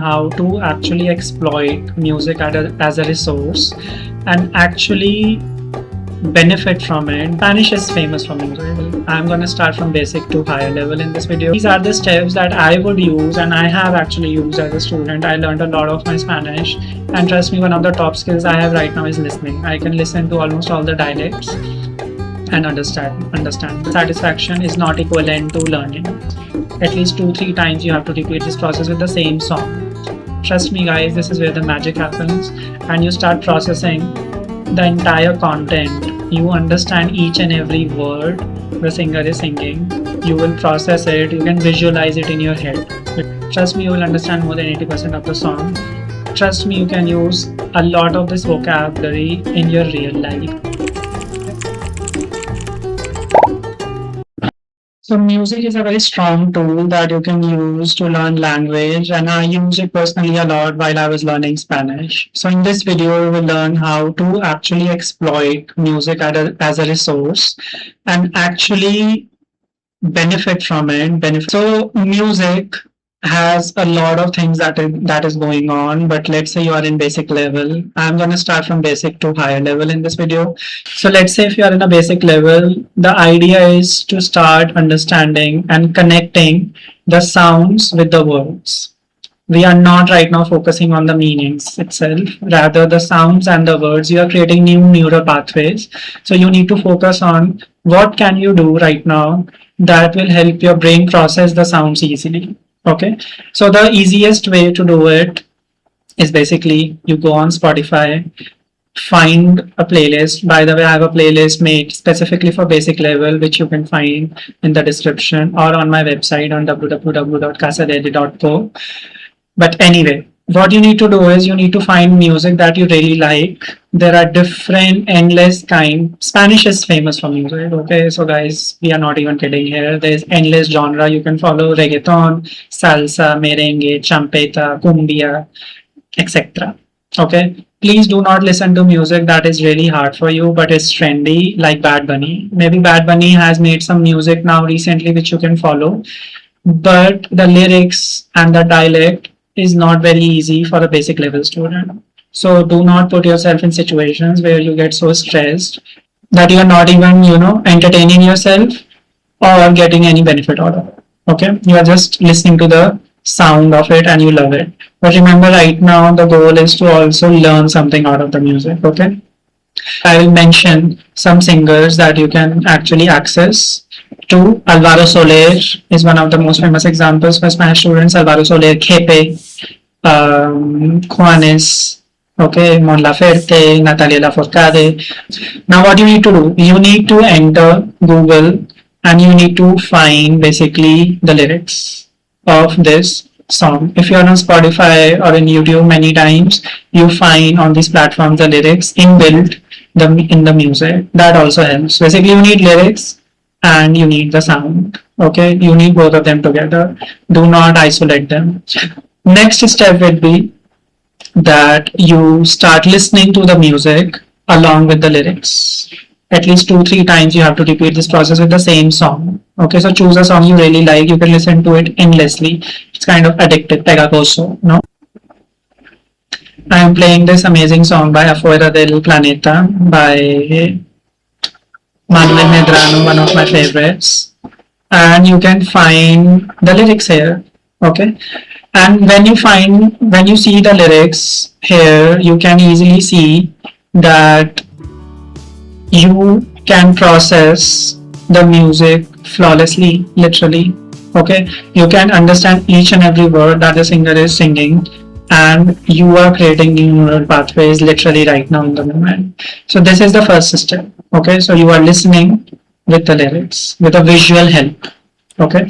how to actually exploit music as a resource and actually benefit from it. Spanish is famous for music. I'm going to start from basic to higher level in this video. These are the steps that I would use and I have actually used as a student. I learned a lot of my Spanish, and trust me, one of the top skills I have right now is listening. I can listen to almost all the dialects and understand. Satisfaction is not equivalent to learning. At least 2-3 times you have to repeat this process with the same song. Trust me guys, this is where the magic happens, and you start processing the entire content. You understand each and every word the singer is singing. You will process it, you can visualize it in your head. Trust me, you will understand more than 80% of the song. Trust me, you can use a lot of this vocabulary in your real life. So music is a very strong tool that you can use to learn language, and I use it personally a lot while I was learning Spanish. So in this video, we will learn how to actually exploit music as a resource and actually benefit from it. So music has a lot of things that is going on, but let's say you are in basic level. I'm going to start from basic to higher level in this video. So let's say if you are in a basic level, the idea is to start understanding and connecting the sounds with the words. We are not right now focusing on the meanings itself, rather the sounds and the words. You are creating new neural pathways. So you need to focus on what can you do right now that will help your brain process the sounds easily. Okay, so the easiest way to do it is basically you go on Spotify, find a playlist. By the way, I have a playlist made specifically for basic level, which you can find in the description or on my website on www.casadeli.co. But anyway, what you need to do is you need to find music that you really like. There are different endless kind. Spanish is famous for music. Okay, so guys, we are not even kidding here. There's endless genre. You can follow reggaeton, salsa, merengue, champeta, cumbia, etc. Okay, please do not listen to music that is really hard for you but is trendy, like Bad Bunny. Maybe Bad Bunny has made some music now recently which you can follow, but the lyrics and the dialect is not very easy for a basic level student. So do not put yourself in situations where you get so stressed that you are not even, entertaining yourself or getting any benefit out of it. Okay, you are just listening to the sound of it and you love it. But remember, right now the goal is to also learn something out of the music. Okay, I will mention some singers that you can actually access to. Alvaro Soler is one of the most famous examples for Spanish students. Alvaro Soler, Kepe, Juanes, okay, Mon Laferte, Natalia Lafourcade. Now what you need to do, you need to enter Google and you need to find basically the lyrics of this song. If you are on Spotify or in YouTube, many times you find on these platforms the lyrics inbuilt in the music. That also helps. Basically, you need lyrics and you need the sound. Okay, you need both of them together. Do not isolate them. Next step will be that you start listening to the music along with the lyrics. At least 2-3 times you have to repeat this process with the same song. Okay, so choose a song you really like. You can listen to it endlessly. It's kind of addictive. Pegajoso, no? I am playing this amazing song by Afuera del Planeta by Manuel Medrano, one of my favorites. And you can find the lyrics here. Okay, and when you see the lyrics here, you can easily see that you can process the music flawlessly, literally. Okay, you can understand each and every word that the singer is singing, and you are creating new neural pathways literally right now in the moment. So this is the first step. Okay, so you are listening with the lyrics with a visual help. Okay,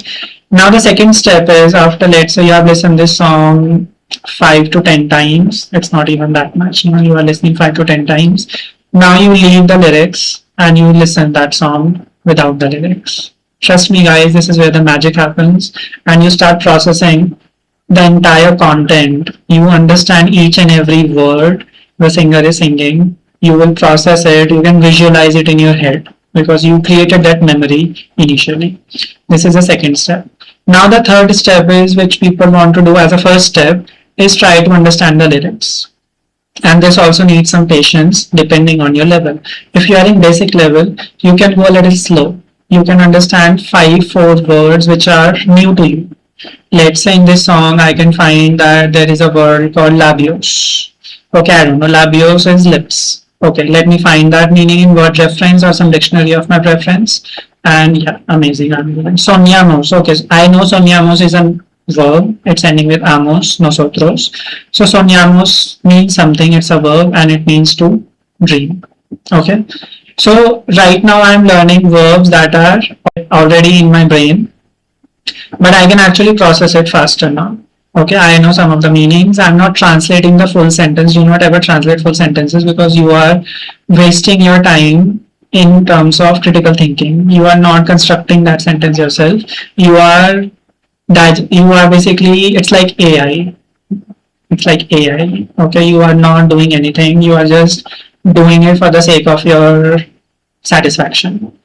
now the second step is, after, let's say you have listened this song 5 to 10 times, it's not even that much, you are listening 5 to 10 times. Now you leave the lyrics and you listen that song without the lyrics. Trust me guys, this is where the magic happens, and you start processing the entire content. You understand each and every word the singer is singing. You will process it, you can visualize it in your head because you created that memory initially. This is the second step. Now the third step is, which people want to do as a first step, is try to understand the lyrics. And this also needs some patience depending on your level. If you are in basic level, you can go a little slow. You can understand 4 words which are new to you. Let's say in this song, I can find that there is a word called labios. Okay, I don't know. Labios is lips. Okay, let me find that meaning in word reference or some dictionary of my preference. And yeah, amazing. Soñamos. Okay, so I know soñamos is a verb. It's ending with amos, nosotros. So soñamos means something. It's a verb and it means to dream. Okay. So right now I'm learning verbs that are already in my brain, but I can actually process it faster now. Okay, I know some of the meanings. I'm not translating the full sentence. Do not ever translate full sentences because you are wasting your time in terms of critical thinking. You are not constructing that sentence yourself. You are basically, it's like AI. It's like AI. Okay, you are not doing anything. You are just doing it for the sake of your satisfaction.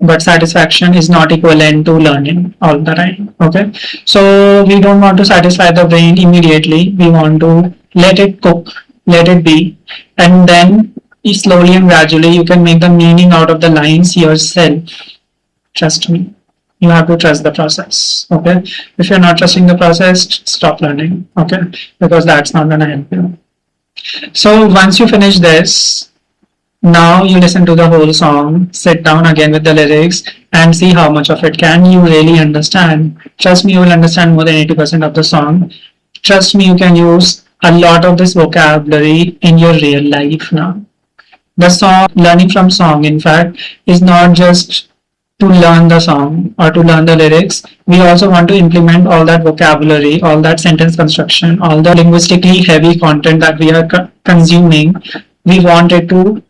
But satisfaction is not equivalent to learning all the time. Okay, so we don't want to satisfy the brain immediately. We want to let it cook, let it be, and then slowly and gradually you can make the meaning out of the lines yourself. Trust me. You have to trust the process. Okay, if you're not trusting the process, stop learning. Okay, because that's not gonna help you. So once you finish this, now you listen to the whole song, sit down again with the lyrics, and see how much of it can you really understand. Trust me, you will understand more than 80% of the song. Trust me, you can use a lot of this vocabulary in your real life now. The song, learning from song, in fact, is not just to learn the song or to learn the lyrics. We also want to implement all that vocabulary, all that sentence construction, all the linguistically heavy content that we are consuming. We want it to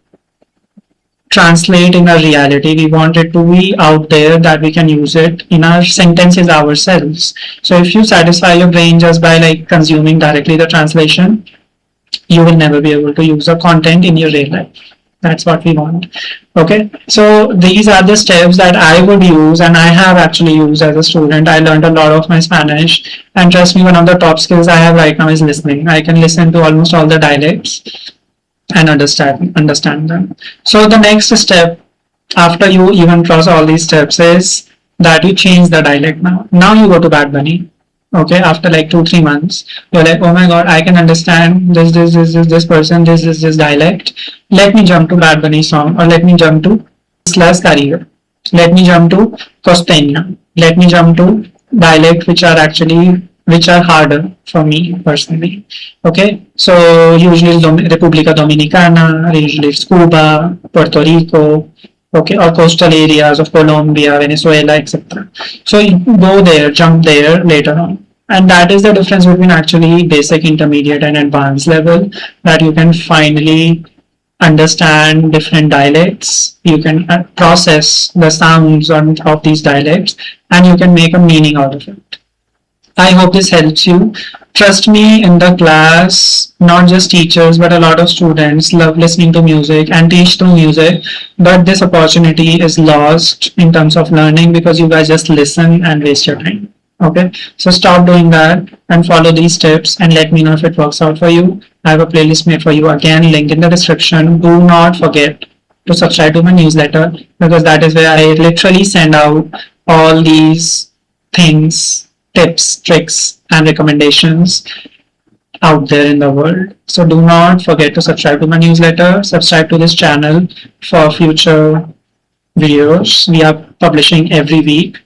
translate in a reality. We want it to be out there that we can use it in our sentences ourselves. So if you satisfy your brain just by like consuming directly the translation, you will never be able to use the content in your real life. That's what we want. Okay, so these are the steps that I would use and I have actually used as a student. I learned a lot of my Spanish, and trust me, one of the top skills I have right now is listening. I can listen to almost all the dialects and understand them. So the next step after you even cross all these steps is that you change the dialect. Now you go to Bad Bunny. Okay, after like 2-3 months, you're like, oh my god, I can understand this person, this dialect. Let me jump to Bad Bunny song, or let me jump to Islas Caribe. Let me jump to Costeña. Let me jump to dialect which are harder for me personally. Okay, so usually it's República Dominicana, usually it's Cuba, Puerto Rico, okay, or coastal areas of Colombia, Venezuela, etc. So you go there, jump there later on. And that is the difference between actually basic, intermediate, and advanced level, that you can finally understand different dialects, you can process the sounds of these dialects, and you can make a meaning out of it. I hope this helps you. Trust me, in the class, not just teachers, but a lot of students love listening to music and teach through music. But this opportunity is lost in terms of learning because you guys just listen and waste your time. Okay, so stop doing that and follow these tips and let me know if it works out for you. I have a playlist made for you again, link in the description. Do not forget to subscribe to my newsletter because that is where I literally send out all these things, tips, tricks, and recommendations out there in the world. So do not forget to subscribe to my newsletter, subscribe to this channel for future videos. We are publishing every week,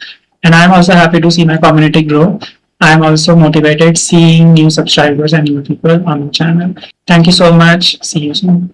and I'm also happy to see my community grow. I'm also motivated seeing new subscribers and new people on the channel. Thank you so much. See you soon.